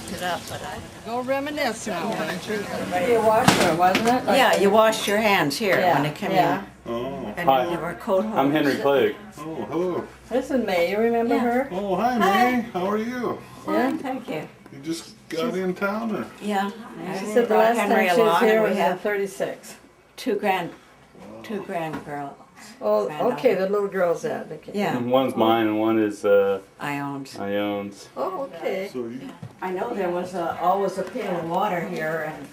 looked it up, but I... Go reminisce now. You washed her, wasn't it? Yeah, you washed your hands here when you come in. Oh. And Hi. then there were coat holders. I'm Henry Klug. Oh, hello. This is May, you remember her? Oh, hi, Mary. How are you? Yeah, thank you. You just got in town, or? Yeah. She said the last time she was here was at have 36. two grand girls. Oh, okay, the little girl's at. Okay. Yeah, One's mine and one is Iones. Ion's. Oh, okay. So you, I know there was always a pail of water here, and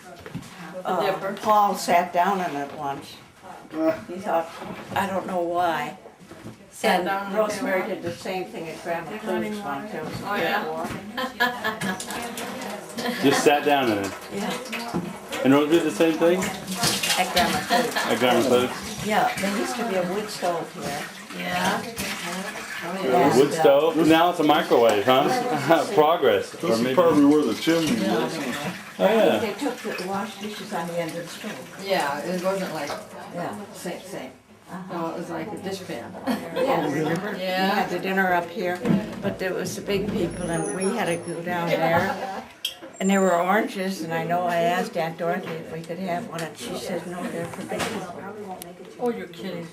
dipper. Paul sat down in it once. uh, He thought, I don't know why. Sat And down in the Rosemary did the same thing at Grandma Klug's one too. Oh, yeah? Just sat down in it. Yeah, And Rose did the same thing? at Grandma Klug's. At Grandma Klug's? Yeah, there used to be a wood stove here. Yeah. And, Wood stove? Now it's a microwave, huh? Progress. Or this is maybe. probably where the chimney is. Oh, yeah. They took the wash dishes on the end of the stove. Yeah, it wasn't like, Yeah. same. No, it was like a dishpan. Yeah, remember? We Yeah. had the dinner up here, but there was the big people and we had to go down there. And there were oranges, and I know I asked Aunt Dorothy if we could have one, and she said, no, they're for big people. Oh, you're kidding.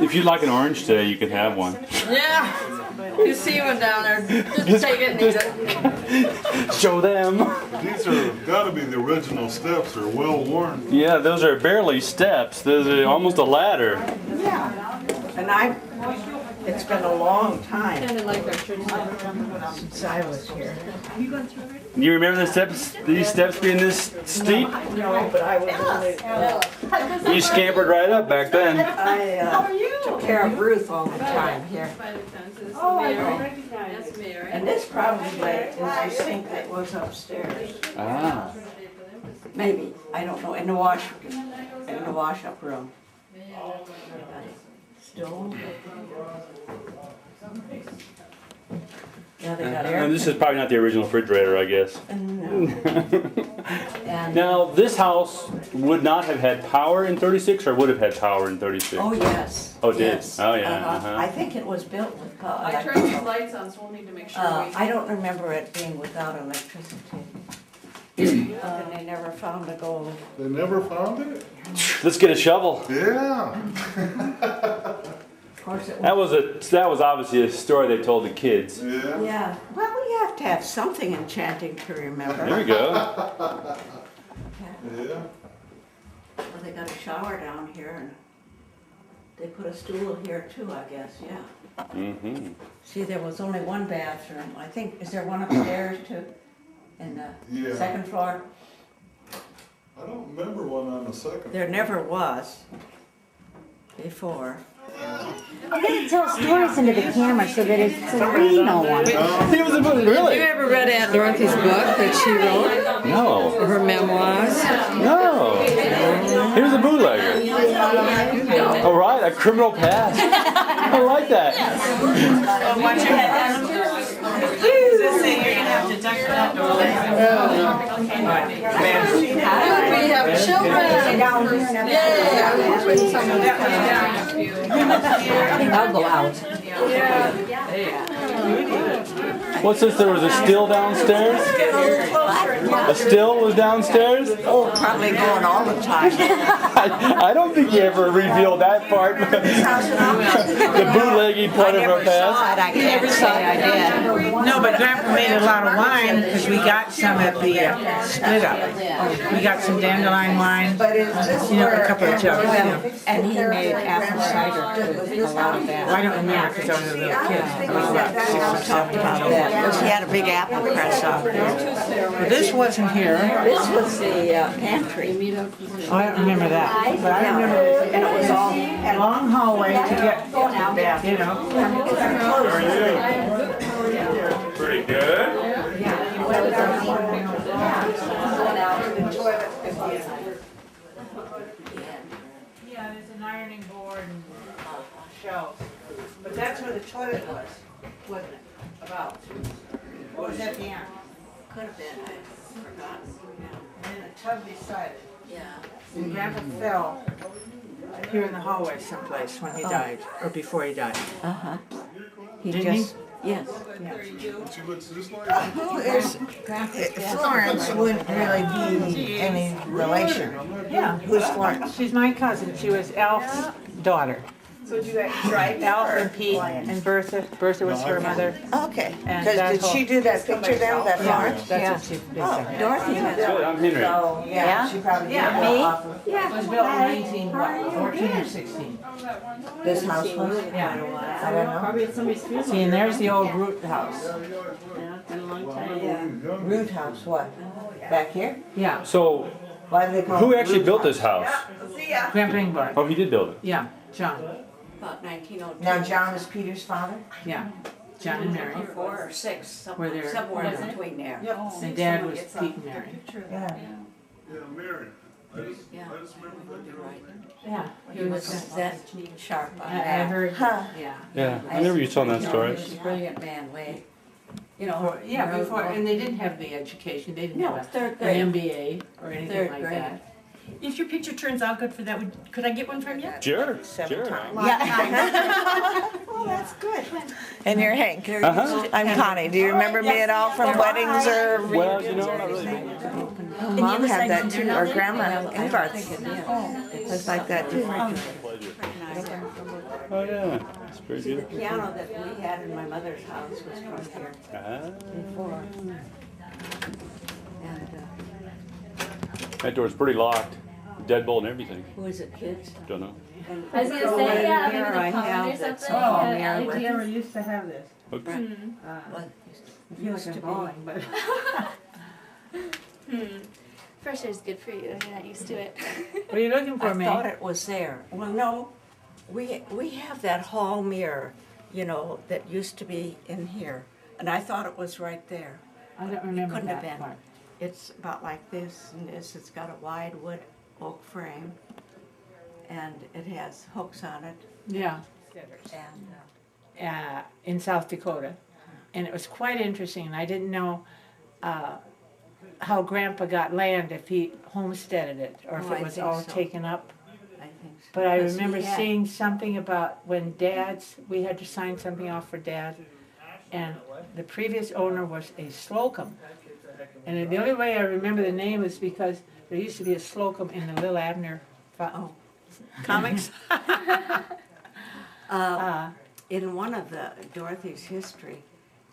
If you'd like an orange today, you could have one. Yeah. You see one down there, just take it and eat it. Show them. These are gotta be the original steps. They're well worn. Yeah, those are barely steps. Those are almost a ladder. And it's been a long time Kind of like our church. since I was here. You remember the steps? These steps being this steep? No, but I was You scampered right up back then. I took care of Ruth all the time here. Oh, I recognize. That's Mary. And this probably is the sink that was upstairs. Ah. Maybe, I don't know, in the wash-up room. Still. Yeah, they got air. And this is probably not the original refrigerator, I guess. And, Now, this house would not have had power in 36 or would have had power in 36? oh, yes. Oh, it did? Yes. Oh, yeah, I uh-huh. think it was built with I turned these lights on, so we'll need to make sure I don't remember it being without electricity. And they never found the gold. They never found it? Let's get a shovel. Yeah. Of course it was. That was obviously a story they told the kids. Yeah. Yeah, well, we have to have something enchanting to remember. There we go. Yeah. Well, they got a shower down here and they put a stool here too, I guess, yeah. Mm-hmm. See, there was only one bathroom. I think, is there one upstairs too? In the Yeah. second floor? I don't remember one on the second. There never was before. You gotta tell stories into the camera so that we know one. He was a book, You really? ever read Aunt Dorothy's book that she wrote? No. Her memoirs? No. He was a bootlegger. All right, a criminal past. I like that. We have children. I'll go out. What's this? There was a still downstairs? A still was downstairs? Oh, probably going all the time. I don't think you ever revealed that part. The bootlegging part of her past. I can't say I did. No, but Grandpa made a lot of wine because we got some at the split up. We got some dandelion wine, you know, a couple of jugs. You know. And he made apple cider too, a lot of that. Well, I don't remember because I was a little kid. I was about 6 or 7 years old. Because he had a big apple press up here. But this wasn't here. This was the pantry. Oh, I don't remember that. But I remember And it was all, a long hallway to get back, you know. Pretty good. Yeah, there's an ironing board and shelves. But that's where the toilet was, wasn't it? About. Or was that the end? could have been, I've forgotten. And then a tub beside it. Yeah. And Grandpa fell here in the hallway someplace when he died, or before he died. Uh-huh. He Didn't he? just, Yes. She looks just like Who is, Florence wouldn't really be any relation. Yeah. Who's Florence? She's my cousin. She was Alf's daughter. So you got Stripe Alf and Pete and Bertha. Bertha was her mother. Okay, And because that did whole- she do that picture there with that Florence? That's what she did. Oh, Dorothy has Good, I'm Henry. So, yeah, she probably did Yeah. that off of It was built in 14 or 16. this house was. Yeah. I don't know. See, and there's the old root house. Yeah, it's been a long time. Root house, what? Back here? Yeah. So, Why do they call it? who actually root built house? this house? Grandpa Engbarth. Oh, he did build it. Yeah. John. About 1902. Now John is Peter's father? Yeah. John and Mary. 4 or 6, Were there- somewhere in between there. And Dad was Pete and Mary. Yeah. Yeah, Mary. Yeah. I just remember that. You're right. Yeah. He was that sharp on I that. heard. Huh. Yeah. Yeah, I remember you telling that story. He's a brilliant man, way, you know. Yeah, before, and they didn't have the education. They didn't No, have third an grade. MBA or anything Third like grade. that. If your picture turns out good for that, could I get one from you? Sure, 7 sure. times. Well, that's good. And you're Hank. Uh-huh. I'm Connie. Do you remember me at all from weddings or Well, you reunions know, or not really. anything? Mom had that too, or grandma Engbarth. It was like that too. Oh, yeah. It's very See, the good. piano that we had in my mother's house was from here Ah, before. And that door's pretty locked. Deadbolt and everything. who is it, kids? Don't know. And I was gonna say, yeah, maybe here the I pond have or that something. song Yeah, there We with- never used to have this. Okay. What? I feel like I'm falling, but. Fresh air is good for you. You're not used to it. What are you looking for, I May? thought it was there. Well, no, we have that hall mirror, you know, that used to be in here. And I thought it was right there. I don't remember Couldn't have that been. part. It's about like this and this. It's got a wide wood oak frame. And it has hooks on it. Yeah. And In South Dakota. And it was quite interesting, and I didn't know how Grandpa got land, if he homesteaded it, or if Oh, it I was think all so. taken up. I think so. But I Because remember we had- seeing something about when we had to sign something off for Dad, and the previous owner was a Slocum. And the only way I remember the name is because there used to be a Slocum in the Lil Abner comics. In one of the Dorothy's history,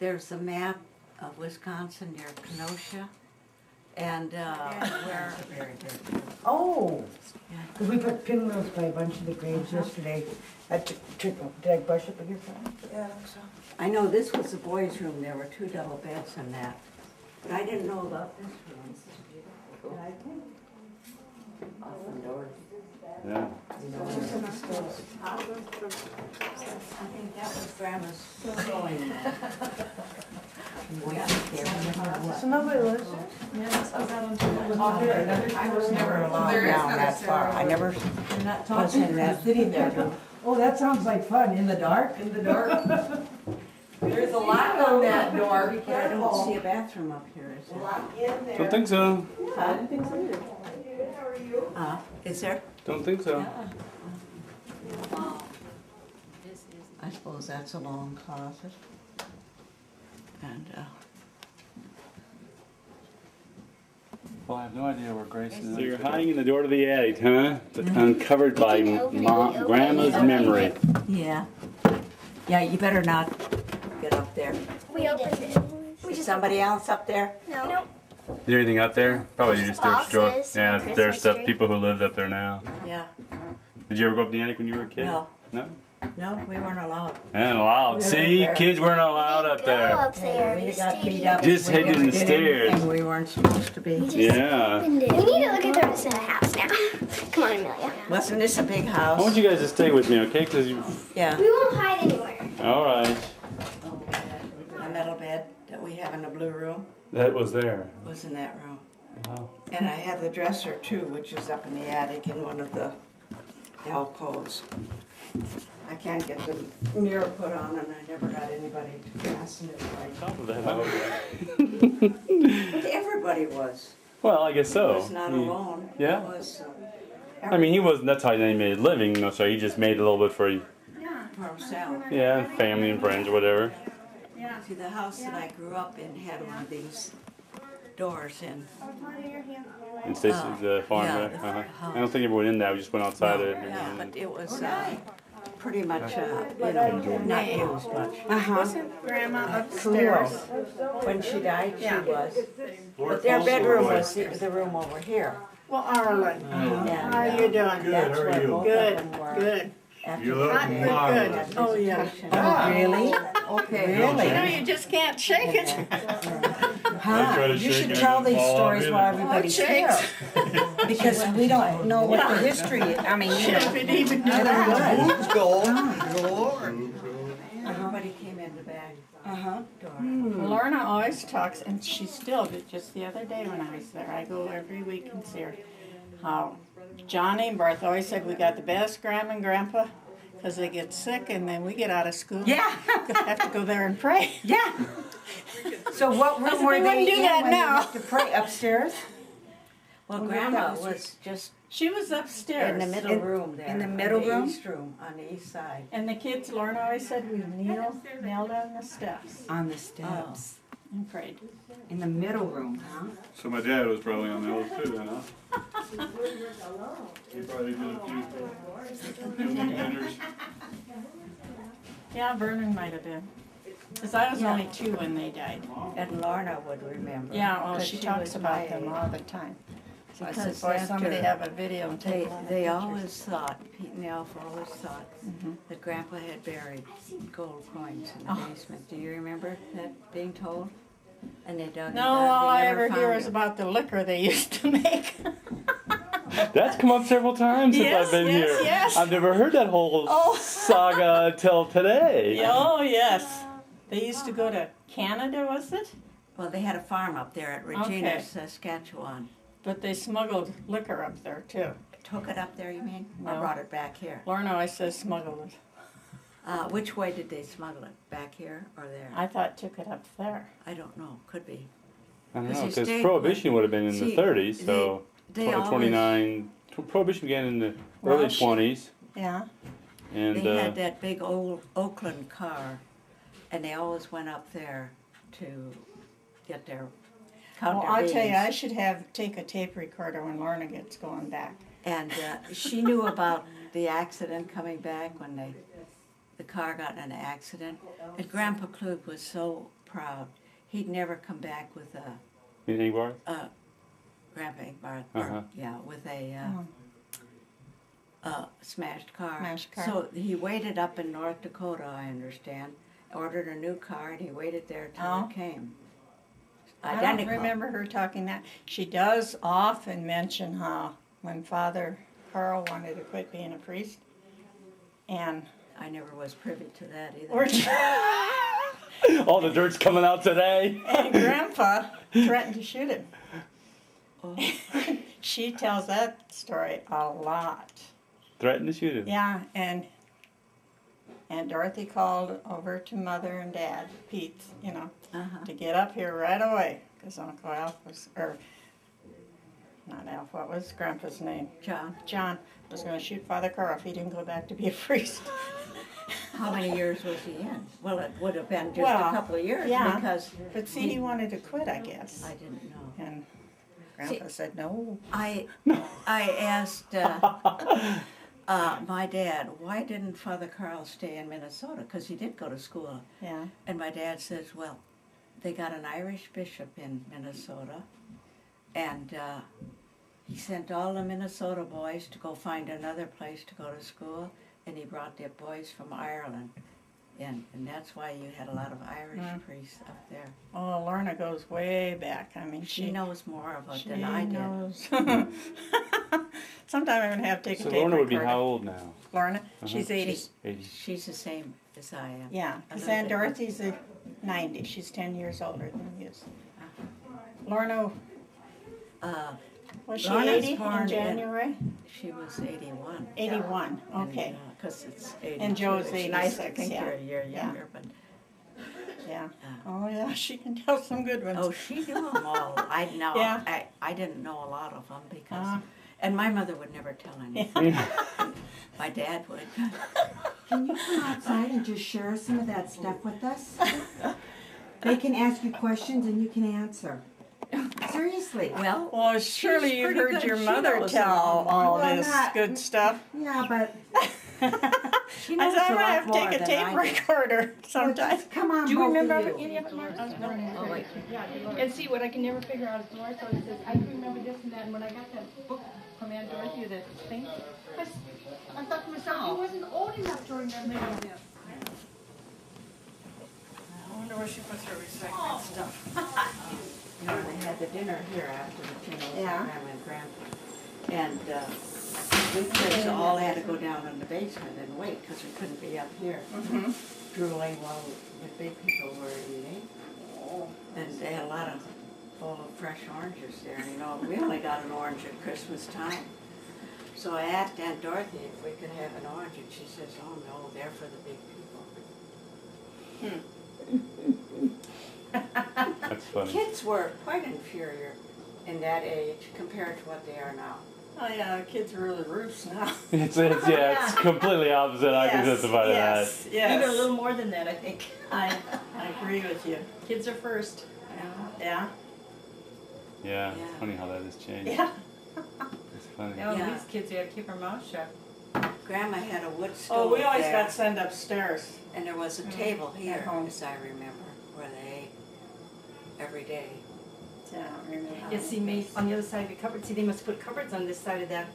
there's a map of Wisconsin near Kenosha. And where, Oh, because we put pinwheels by a bunch of the graves yesterday. Did I brush up your phone? Yeah, I know this was the boys' room, there were 2 double beds in that. But I didn't know about this room. Yeah. I think that was Grandma's sewing. So nobody lives there? I was never allowed down that far. I never was in that sitting there. Oh, that sounds like fun, in the dark? In the dark. There's a lock on that door, but I don't see a bathroom up here, is there? Don't think so. I didn't think so either. Is there? Don't think so. I suppose that's a long closet. And, Well, I have no idea where Grace is. So you're hiding in the door to the attic, huh? Uncovered by Grandma's memory. yeah. Yeah, you better not get up there. We opened it. Is somebody else up there? No. Nope. Is there anything up there? Probably just their Boxes, store. Yeah, Christmas there's stuff, tree. people who lived up there now. Yeah. Did you ever go up the attic when you were a kid? No. No? No, we weren't allowed. And allowed. See, kids weren't allowed up Go there. up there. We got stayed beat up. Just We hidden in never the did stairs. anything we weren't supposed to be. Yeah. We need to look at the rest of the house now. Come on, Amelia. Wasn't this a big I house? want you guys to stay with me, okay? Because you. Yeah. We won't hide anywhere. All right. A metal bed that we have in the blue room That was there. was in that room. Wow. And I have the dresser too, which is up in the attic in one of the alcoves. I can't get the mirror put on and I never got anybody to fasten it right. Top of that. But everybody was. Well, I guess so. He was not He- alone. Yeah? It was, I mean, he wasn't. That's how he made a living. No, so he just made a little bit for for himself. family and friends or whatever. Yeah. See, the house that I grew up in had one of these doors in. And Stacy's farm yeah, there. the I don't think everyone in that. We just went outside it. Yeah, but it was pretty much, you know, not used much. Wasn't Grandma upstairs? When she died, she Yeah. was. But their bedroom was the room over here. Well, Arlen, And, how are you doing? That's how are where you? both Good, of them were. good. After You the look war. marvelous. Oh, yeah. Oh, really? Okay, You know, really? you just can't shake it. Huh? You should tell these stories while everybody's here. Because we don't know what the history is. I mean, you know. If it even knew Never that. would. Everybody came in the back door. Lorna always talks, and she still did, just the other day when I was there, I go every week and see her, how John Engbarth always said we got the best grandma and grandpa, because they get sick and then we get out of school. Yeah. Have to go there and pray. Yeah. So what I said, room were they they wouldn't do in that when they now. went to pray? Upstairs? Well, Oh, Grandma that was- was just She was upstairs. in the middle room there. in the middle on room? The east room, on the east side. And the kids, Lorna always said we knelt on the steps On the steps. and prayed. In the middle room, huh? So my dad was probably on those too, then, huh? He probably did a few dinners. Yeah, Vernon might have been. Because I was only 2 when they died. And Lorna would remember. Yeah, well, 'cause she was talks about my them age. all the time. I said, Because boy, somebody after- have a video and take a lot of They pictures." always thought, Pete and Alf always thought that Grandpa had buried gold coins in the basement. Do you remember that being told? And they dug it No, out, all they I never ever hear found is it. about the liquor they used to make. That's come up several times since Yes, I've been yes, here. yes. I've never heard that whole Oh. saga until today. Oh, yes. They used to go to Canada, was it? Well, they had a farm up there at Regina, Okay. Saskatchewan. But they smuggled liquor up there, too. Took it up there, you mean? Or No. brought it back here? Lorna always says smuggled it. Which way did they smuggle it? Back here or there? I thought took it up there. I don't know. Could be. I don't 'Cause know, he because stayed Prohibition would have been in See, the 30s, so they probably always- 29. Prohibition began in the Well, early she- 20s, Yeah. and They had that big old Oakland car, and they always went up there to get their count Well, their I'll tell you, I beans. should take a tape recorder when Lorna gets going back. And she knew about the accident coming back when the car got in an accident. And Grandpa Klug was so proud. He'd never come back with in Engbarth. Grandpa Engbarth, Uh-huh. with a smashed car. Smashed car. So he waited up in North Dakota, I understand, ordered a new car, and he waited there till Oh. it came. I don't Identical. remember her talking that. She does often mention how when Father Carl wanted to quit being a priest, and I never was privy to that either. or All the dirt's coming out today. and Grandpa threatened to shoot him. Oh. She tells that story a lot. Threatened to shoot him. Yeah, and Dorothy called over to Mother and Dad, Pete's, Uh-huh. to get up here right away, because Uncle Alf was, or not Alf, what was Grandpa's name? John, John was going to shoot Father Carl if he didn't go back to be a priest. how many years was he in? Well, it would have been just Well, a couple of years yeah. because But see, he wanted to quit, I guess. I didn't know. And Grandpa said no. I asked my dad, why didn't Father Carl stay in Minnesota? Because he did go to school. Yeah. And my dad says, well, they got an Irish bishop in Minnesota, and he sent all the Minnesota boys to go find another place to go to school, and he brought the boys from Ireland in, and that's why you had a lot of Irish priests up there. Oh, Lorna goes way back. I mean, She knows more of it she than I did. knows. Sometime I'm going to have to take a So tape Lorna would be recorder. how old now? Lorna? She's 80. 80. She's the same as I am. Yeah, A because little Aunt bit. Dorothy's 90. She's 10 years older than he is. Lorna, Uh, was she Lorna's 80 born in in- January? she was 81. 81, okay. Because it's 82. And Joe's It's nice to 86, think yeah. you're a year Yeah. younger, but Yeah. Oh, yeah, she can tell some good ones. oh, she knew them all. I know. Yeah. I didn't know a lot of them because, Uh. and my mother would never tell anything. My dad would. Can you come outside and just share some of that stuff with us? They can ask you questions and you can answer. Seriously. Well, surely you pretty heard good. your She mother knows tell a lot. all Well, this not- good stuff. Yeah, but She I knows said, I'm a gonna lot have to more take a than tape I do. recorder sometime. come on, Do you both remember of any you. of it, Mark? Oh, wait. And see, what I can never figure out is Laura always says, I can remember this and that, and when I got that book from Aunt Dorothy, that thing, I thought to myself, he wasn't old enough during that meeting. I wonder where she puts her recycling stuff. You know, they had the dinner here after the funeral, Yeah. Grandma and Grandpa. And we kids all had to go down in the basement and wait because we couldn't be up here drooling while the big people were eating. And they had a lot of bowl of fresh oranges there. And, you know, we only got an orange at Christmas time. So I asked Aunt Dorothy if we could have an orange, and she says, "Oh no, they're for the big people." That's funny. Kids were quite inferior in that age compared to what they are now. Oh yeah, kids are really roofs now. It's completely opposite. I can testify to yes, Even a yes. little more than that, I think. I agree with you. Kids are first. Yeah. that. Yeah, Yeah. it's funny how that has changed. Yeah. It's funny. Now, Yeah. these kids, they have to keep their mouth shut. Grandma had a wood stove Oh, we always there, got sent upstairs. and there was a table here, home. as I remember, where they ate every day. Yeah, I remember. Yeah, see, me, on the other side of the cupboard, see, they must put cupboards on this side of that,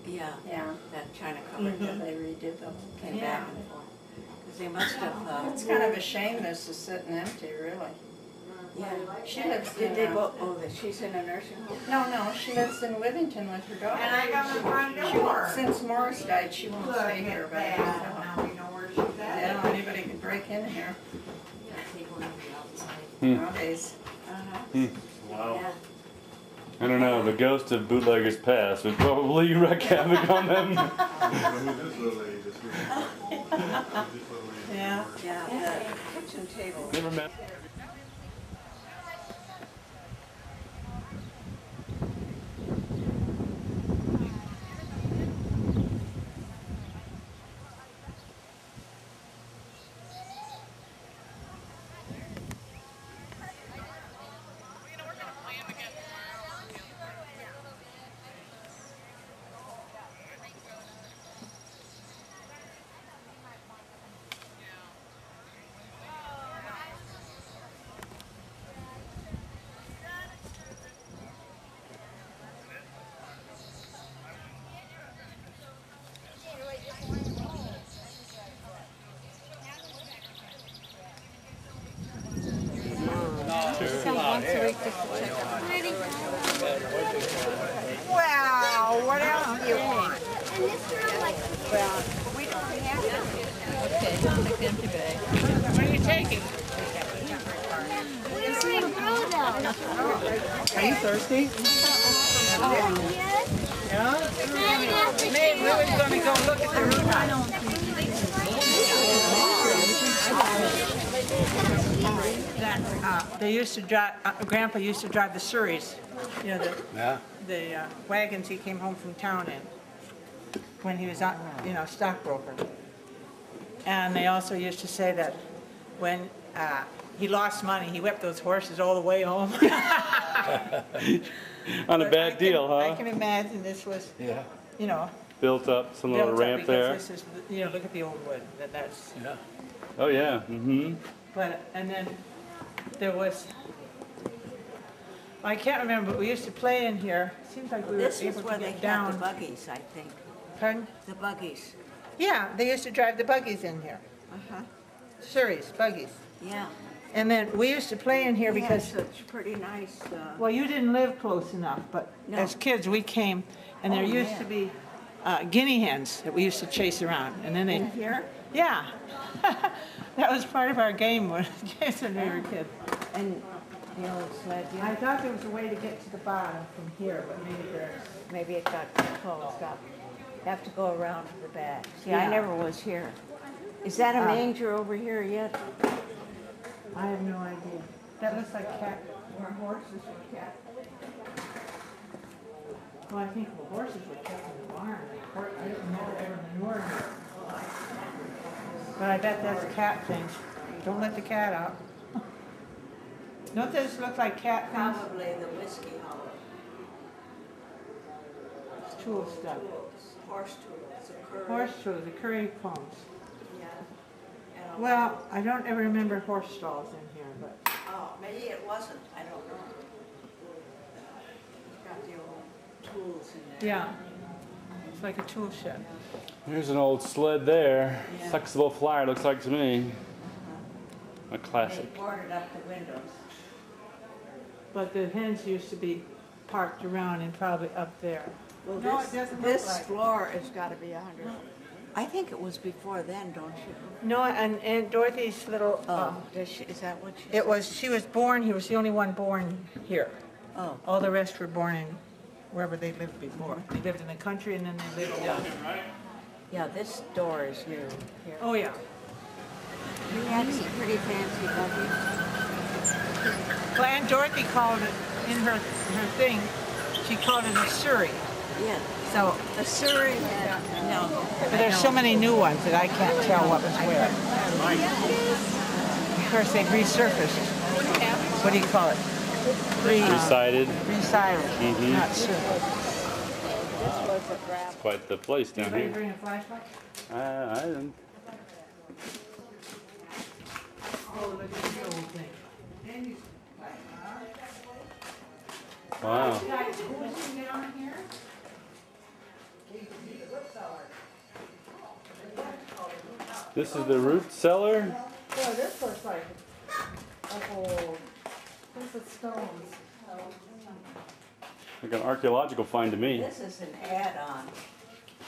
Yeah, Yeah. that china cupboard that they redid them, came back and forth. Because they must have, It's kind of a shame this is sitting empty, really. yeah. She lives Did in, they go, she's in a nursing home? no, she lives in Withington with her daughter. And I got the front She won't, door. since Morris died, she won't stay here, but Now we know where she's I at. don't know anybody can break in here Hmm. nowadays. Uh-huh. Wow. Yeah. I don't know. The ghost of bootleggers past would probably wreak havoc on them. This little lady just here. This little lady. Yeah. Yeah, the kitchen table. Never met. Wow, what else do you want? And this room, like, We don't have What are you taking? we don't even grow though. Are you thirsty? Yes. Yeah? Maybe we were gonna go look at the roof. They used to drive, Grandpa used to drive the Surreys, you know, the wagons he came home from town in, when he was, you know, stockbroker. And they also used to say that when he lost money, he whipped those horses all the way home. On a bad deal, I huh? can imagine this was, you know, Built up some built little up ramp because there. this is, you know, look at the old wood, that's. Oh yeah. Mm-hmm. But, and then there was, I can't remember, but we used to play in here. Seems like we were This is able where to they get had the down. buggies, I think. Pardon? The buggies. Yeah, they used to drive the buggies in here. Uh-huh. Surreys, buggies. Yeah. And then we used to play in here They had because, such pretty nice, well, you didn't live close enough, but No. as kids, we came, and there Oh, used yeah. to be guinea hens that we used to chase around. And then they, here. yeah. That was part of our game when we were kids. And the old sled, I yeah. thought there was a way to get to the bottom from here, but maybe there's. Maybe it got closed up. Have to go around to the back. See, I Yeah. never was here. Is that a manger over here yet? I have no idea. That looks like cat, or horses were kept. Well, I think the horses were kept in the barn. I didn't know ever manure here. But I bet that's a cat thing. Don't let the cat out. Don't this look like cat things? Probably the whiskey hollow. It's tool stuff. Horse tools, a curry. Horse tools, the curry combs. Yeah. And a- Well, I don't ever remember horse stalls in here, but Oh, maybe it wasn't, I don't know. It's got the old tools in there. yeah. It's like a tool shed. Here's an old sled there. Yeah. Flexible flyer looks like to me. A They classic. boarded up the windows. But the hens used to be parked around and probably up there. Well, No, it doesn't look this like. floor has got to be 100. I think it was before then, don't you? No, and Aunt Dorothy's little, Is that what you it was, she was born, he was the only one born here. Oh. All the rest were born in wherever they lived before. They lived in the country and then they lived down. Yeah, this door is new here. Oh, yeah. You had some pretty fancy buggies. Well, Aunt Dorothy called it, in her thing, she called it a Surrey. Yeah. So, A Surrey had, no. but there's so many new ones that I can't tell what was where. Of course, they've resurfaced. What do you call it? Recited. Resiled, not Surrey. Quite the place down Anybody here. bring a flashlight? I didn't. Oh, look at the old thing. Wow. This is the root cellar. Yeah, this looks like a old, this is stones. Like an archaeological find to me. This is an add-on,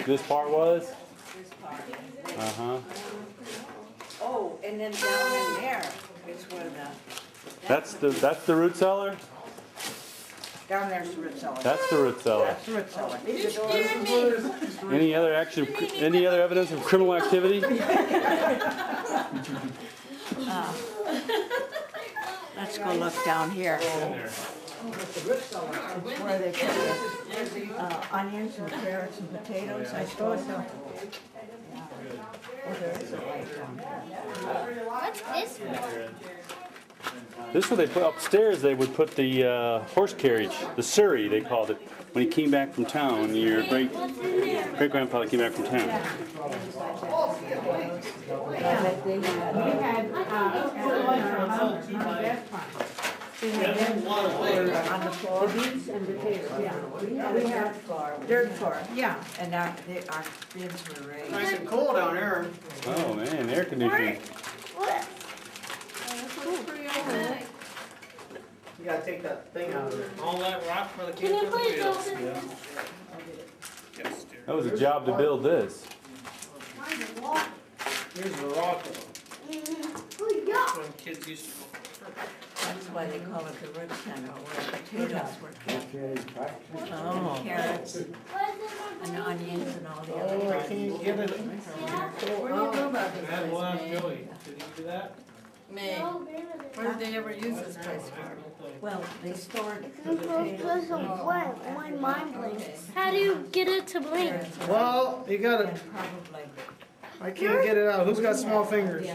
This part was? this part. Uh-huh. Oh, and then down in there is where the, That's the root cellar? Down there's the root cellar. That's the root cellar. That's the root cellar. Any other evidence of criminal activity? let's go look down here. The root cellar is where they put the onions and carrots and potatoes, I suppose. Oh, there is a light down there. What's this for? This is where they put upstairs. They would put the horse carriage, the surrey they called it, when he came back from town. Your great grandfather came back from town. We had, we had On the floor, the beets and potatoes, yeah. we had floor, Dirt floor, yeah. and our bins were raised. Nice and cool down here. Oh man, air conditioning. What? You gotta take that thing out of there. All that rock for the Can you please open? That was a job to build this. Here's the rock. when kids used to go. That's why they call it the root center, where potatoes were kept. Oh. Carrots and onions and all the Oh, other I can't get it. What do you know about this Dad, we'll ask place, Joey, did he do that? May? What did they ever use this place for? Well, they stored This potatoes. what? My mind blinks. How do you get it to blink? Well, you gotta, And probably, I can't get it out. Who's got small fingers?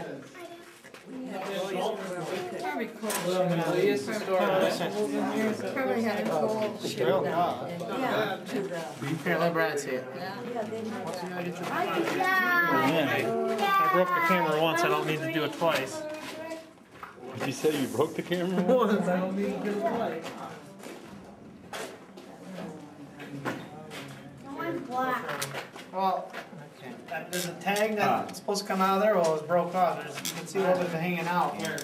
we had always where we could. Probably cool. They used to store this. Probably had a cool ship down. Yeah, to the, Here, let Brad see it. yeah, they had I broke the camera once, I don't need to do it twice. Did you say you broke the camera? Once, I don't need to get it twice. Mine's black. Well, there's a tag that's supposed to come out of there, well, it was broke off. You can see what was hanging out here.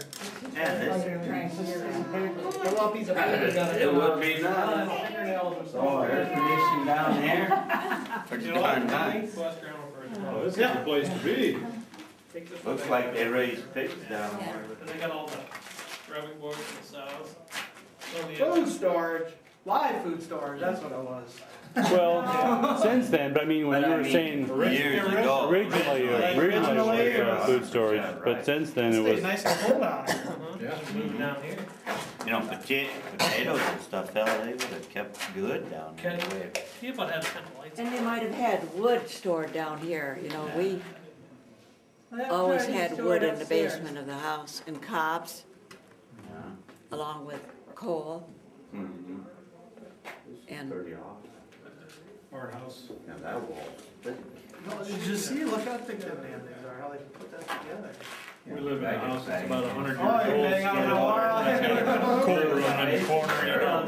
A little piece of paper got it. It would be nice. Oh, air conditioning down there. Pretty darn nice. Oh, this is the place to be. Looks like they raise pigs down there. And they got all the rubbing boards and sows. Food storage, live food storage, that's what it was. Well, since then, but I mean, when you were saying Years ago. originally it was food storage, but since then it Stayed was. nice and cool down here. Moved down here. You know, potatoes and stuff, fella, they would have kept good down there. the way it- He about had 10 lights. And they might have had wood stored down here, you know, we always had wood in the basement of the house, and cobs. Yeah. along with coal Mhm. and 30 off. Our house. Now that wall. No, did you see, look how thick them damn things are, how they put that together. We live in a house that's about 100 Oh, you're years bang on the wall. old. Coal room in the corner, you know,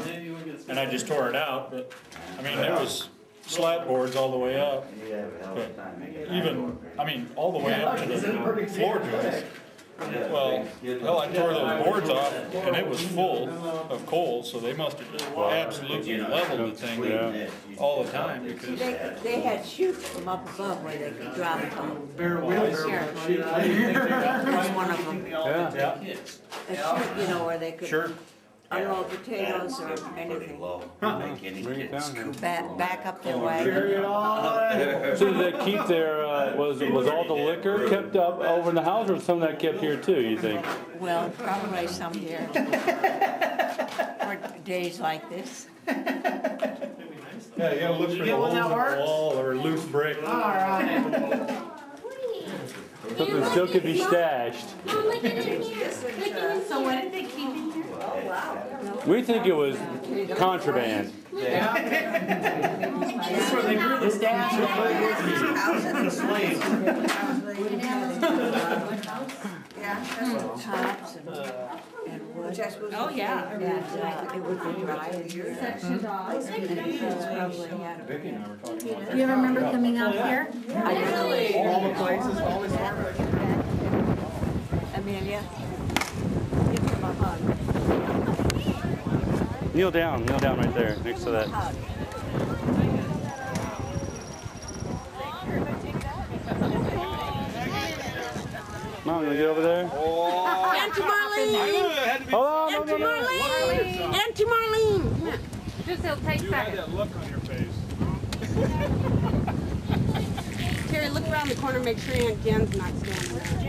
and I just tore it out, but, I mean, it was slat boards all the way up. You have a hell of a time making it. Even, I mean, all the way up to the floor joists. Well, hell, I tore those boards off and it was full of coal, so they must have just absolutely leveled the thing all the time because. they had chutes from up above where they could drop them. Bare wheels. Here's one of them. Yeah. A chute, you know, where they could Sure. unload potatoes or anything. Make any Bring it kids. down here. Back up their Carry wagon. it all. So did they keep their, was all the liquor kept up over in the house or some of that kept here too, you think? Well, probably some here. For days like this. Yeah, you gotta look for the get one holes in that the works? wall or loose brick. All right. Something still could be stashed. Mom, look at it here. Look at it. So what did they keep in here? We think it was contraband. Yeah. That's where they grew the stash. Tops and wood. Oh, yeah. And it would be dry in here. And it's probably had You ever remember coming out here? All the places, always hard. Amelia, give him a hug. Kneel down right there, next to that. Hug. Mom, you wanna get over there? Auntie Marlene! Hold on, Auntie Marlene! Auntie Marlene! Come here. Just a tight second. That look on your face. Terry, look around the corner, make sure Aunt Jen's not standing there.